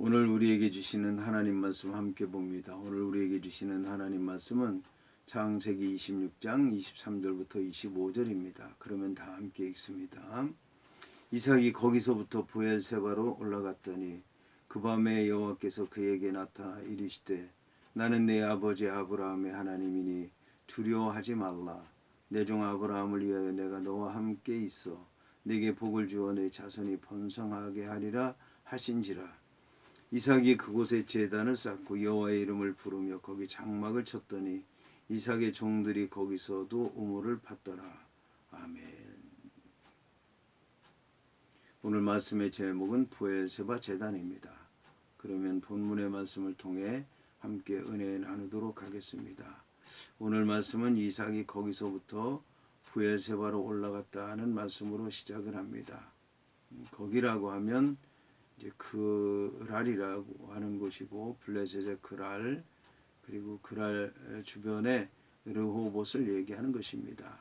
오늘 우리에게 주시는 하나님 말씀 함께 봅니다. 오늘 우리에게 주시는 하나님 말씀은 창세기 26장 23절부터 25절입니다. 그러면 다 함께 읽습니다. 이삭이 거기서부터 브엘세바로 올라갔더니 그 밤에 여호와께서 그에게 나타나 이르시되 나는 내 아버지 아브라함의 하나님이니 두려워하지 말라. 내 종 아브라함을 위하여 내가 너와 함께 있어 내게 복을 주어 내 자손이 번성하게 하리라 하신지라. 이삭이 그곳에 제단을 쌓고 여호와의 이름을 부르며 거기 장막을 쳤더니 이삭의 종들이 거기서도 우물을 팠더라. 아멘. 오늘 말씀의 제목은 브엘세바 제단입니다. 그러면 본문의 말씀을 통해 함께 은혜 나누도록 하겠습니다. 오늘 말씀은 이삭이 거기서부터 브엘세바로 올라갔다는 말씀으로 시작을 합니다. 거기라고 하면 이제 그랄이라고 하는 곳이고 블레셋의 그랄 그리고 그랄 주변에 르호봇을 얘기하는 것입니다.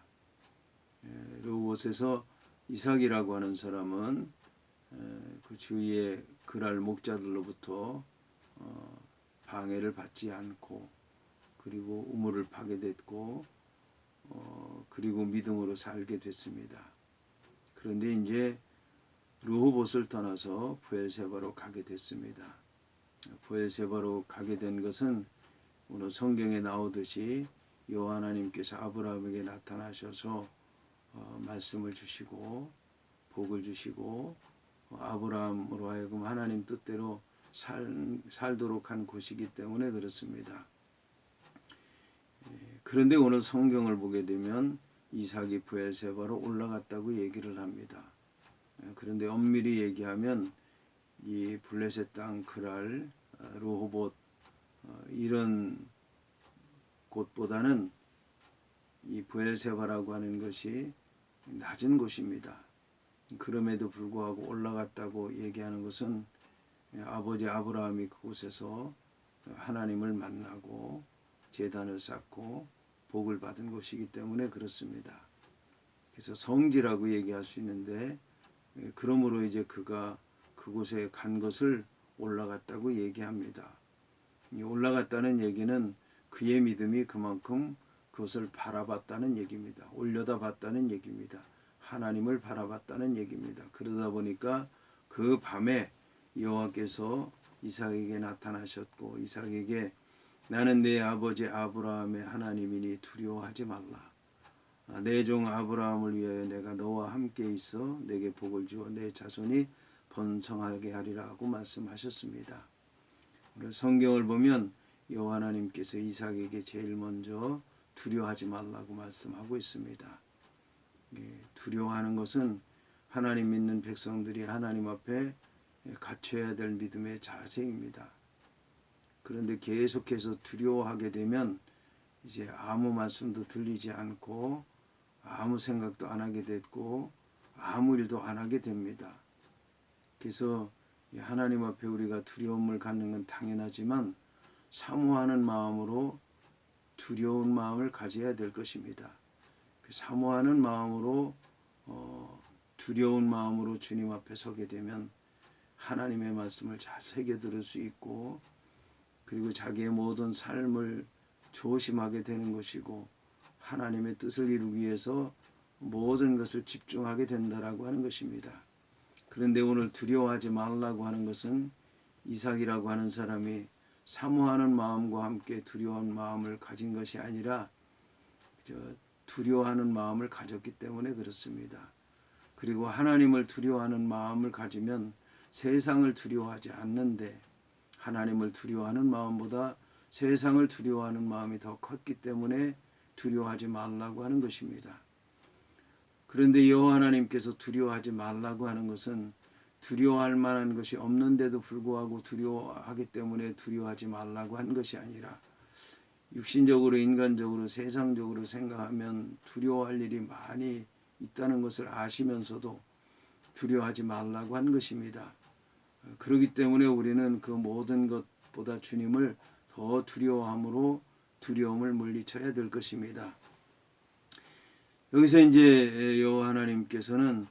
르호봇에서 이삭이라고 하는 사람은 그 주위의 그랄 목자들로부터 방해를 받지 않고 그리고 우물을 파게 됐고 그리고 믿음으로 살게 됐습니다. 그런데 이제 르호봇을 떠나서 브엘세바로 가게 됐습니다. 브엘세바로 가게 된 것은 오늘 성경에 나오듯이 여호와 하나님께서 아브라함에게 나타나셔서 말씀을 주시고 복을 주시고 아브라함으로 하여금 하나님 뜻대로 살도록 한 곳이기 때문에 그렇습니다. 그런데 오늘 성경을 보게 되면 이삭이 브엘세바로 올라갔다고 얘기를 합니다. 그런데 엄밀히 얘기하면 이 블레셋 땅 그랄 르호봇 이런 곳보다는 이 브엘세바라고 하는 것이 낮은 곳입니다. 그럼에도 불구하고 올라갔다고 얘기하는 것은 아버지 아브라함이 그곳에서 하나님을 만나고 제단을 쌓고 복을 받은 곳이기 때문에 그렇습니다. 그래서 성지라고 얘기할 수 있는데 그러므로 이제 그가 그곳에 간 것을 올라갔다고 얘기합니다. 올라갔다는 얘기는 그의 믿음이 그만큼 그것을 바라봤다는 얘기입니다. 올려다봤다는 얘기입니다. 하나님을 바라봤다는 얘기입니다. 그러다 보니까 그 밤에 여호와께서 이삭에게 나타나셨고 이삭에게 나는 내 아버지 아브라함의 하나님이니 두려워하지 말라. 내 종 아브라함을 위하여 내가 너와 함께 있어 내게 복을 주어 내 자손이 번성하게 하리라고 말씀하셨습니다. 오늘 성경을 보면 여호와 하나님께서 이삭에게 제일 먼저 두려워하지 말라고 말씀하고 있습니다. 두려워하는 것은 하나님 믿는 백성들이 하나님 앞에 갖춰야 될 믿음의 자세입니다. 그런데 계속해서 두려워하게 되면 이제 아무 말씀도 들리지 않고 아무 생각도 안 하게 됐고 아무 일도 안 하게 됩니다. 그래서 하나님 앞에 우리가 두려움을 갖는 건 당연하지만 사모하는 마음으로 두려운 마음을 가져야 될 것입니다. 사모하는 마음으로 두려운 마음으로 주님 앞에 서게 되면 하나님의 말씀을 잘 새겨 들을 수 있고 그리고 자기의 모든 삶을 조심하게 되는 것이고 하나님의 뜻을 이루기 위해서 모든 것을 집중하게 된다라고 하는 것입니다. 그런데 오늘 두려워하지 말라고 하는 것은 이삭이라고 하는 사람이 사모하는 마음과 함께 두려운 마음을 가진 것이 아니라 두려워하는 마음을 가졌기 때문에 그렇습니다. 그리고 하나님을 두려워하는 마음을 가지면 세상을 두려워하지 않는데 하나님을 두려워하는 마음보다 세상을 두려워하는 마음이 더 컸기 때문에 두려워하지 말라고 하는 것입니다. 그런데 여호와 하나님께서 두려워하지 말라고 하는 것은 두려워할 만한 것이 없는데도 불구하고 두려워하기 때문에 두려워하지 말라고 한 것이 아니라 육신적으로 인간적으로 세상적으로 생각하면 두려워할 일이 많이 있다는 것을 아시면서도 두려워하지 말라고 한 것입니다. 그렇기 때문에 우리는 그 모든 것보다 주님을 더 두려워함으로 두려움을 물리쳐야 될 것입니다. 여기서 이제 여호와 하나님께서는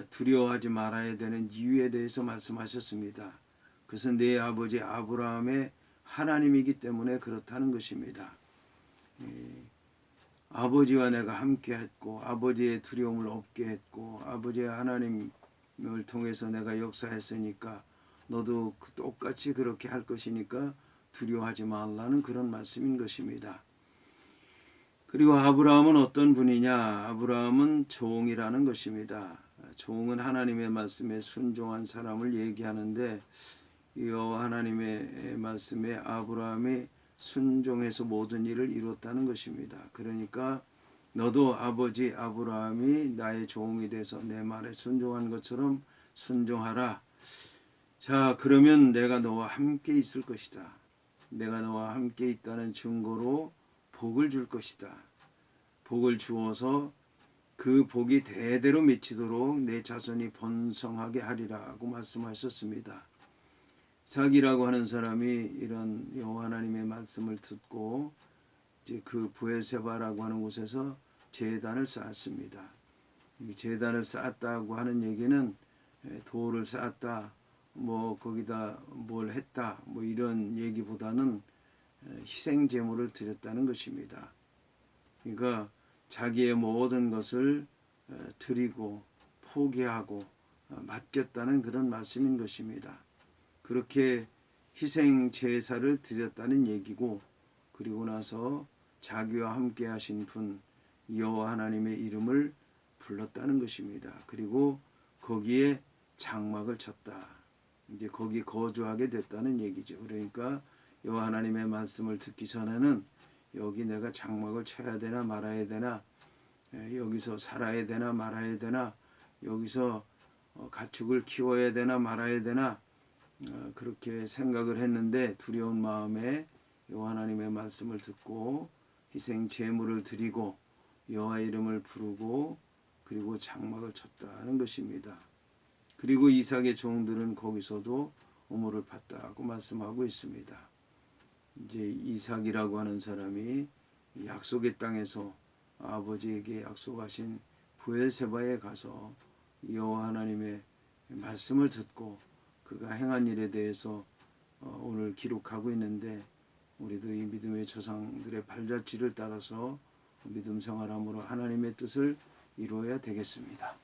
두려워하지 말아야 되는 이유에 대해서 말씀하셨습니다. 그것은 내 아버지 아브라함의 하나님이기 때문에 그렇다는 것입니다. 아버지와 내가 함께 했고 아버지의 두려움을 없게 했고 아버지의 하나님을 통해서 내가 역사했으니까 너도 똑같이 그렇게 할 것이니까 두려워하지 말라는 그런 말씀인 것입니다. 그리고 아브라함은 어떤 분이냐? 아브라함은 종이라는 것입니다. 종은 하나님의 말씀에 순종한 사람을 얘기하는데 여호와 하나님의 말씀에 아브라함이 순종해서 모든 일을 이뤘다는 것입니다. 그러니까 너도 아버지 아브라함이 나의 종이 돼서 내 말에 순종한 것처럼 순종하라. 자, 그러면 내가 너와 함께 있을 것이다. 내가 너와 함께 있다는 증거로 복을 줄 것이다. 복을 주어서 그 복이 대대로 미치도록 내 자손이 번성하게 하리라고 말씀하셨습니다. 이삭이라고 하는 사람이 이런 여호와 하나님의 말씀을 듣고 이제 그 브엘세바라고 하는 곳에서 제단을 쌓았습니다. 제단을 쌓았다고 하는 얘기는 돌을 쌓았다, 뭐 거기다 뭘 했다, 뭐 이런 얘기보다는 희생 제물을 드렸다는 것입니다. 그러니까 자기의 모든 것을 드리고 포기하고 맡겼다는 그런 말씀인 것입니다. 그렇게 희생 제사를 드렸다는 얘기고, 그리고 나서 자기와 함께 하신 분 여호와 하나님의 이름을 불렀다는 것입니다. 그리고 거기에 장막을 쳤다. 이제 거기 거주하게 됐다는 얘기죠. 그러니까 여호와 하나님의 말씀을 듣기 전에는 여기 내가 장막을 쳐야 되나 말아야 되나, 여기서 살아야 되나 말아야 되나, 여기서 가축을 키워야 되나 말아야 되나, 그렇게 생각을 했는데 두려운 마음에 여호와 하나님의 말씀을 듣고 희생 제물을 드리고 여호와 이름을 부르고 그리고 장막을 쳤다는 것입니다. 그리고 이삭의 종들은 거기서도 우물을 팠다고 말씀하고 있습니다. 이제 이삭이라고 하는 사람이 약속의 땅에서 아버지에게 약속하신 브엘세바에 가서 여호와 하나님의 말씀을 듣고 그가 행한 일에 대해서 오늘 기록하고 있는데, 우리도 이 믿음의 조상들의 발자취를 따라서 믿음 생활함으로 하나님의 뜻을 이루어야 되겠습니다.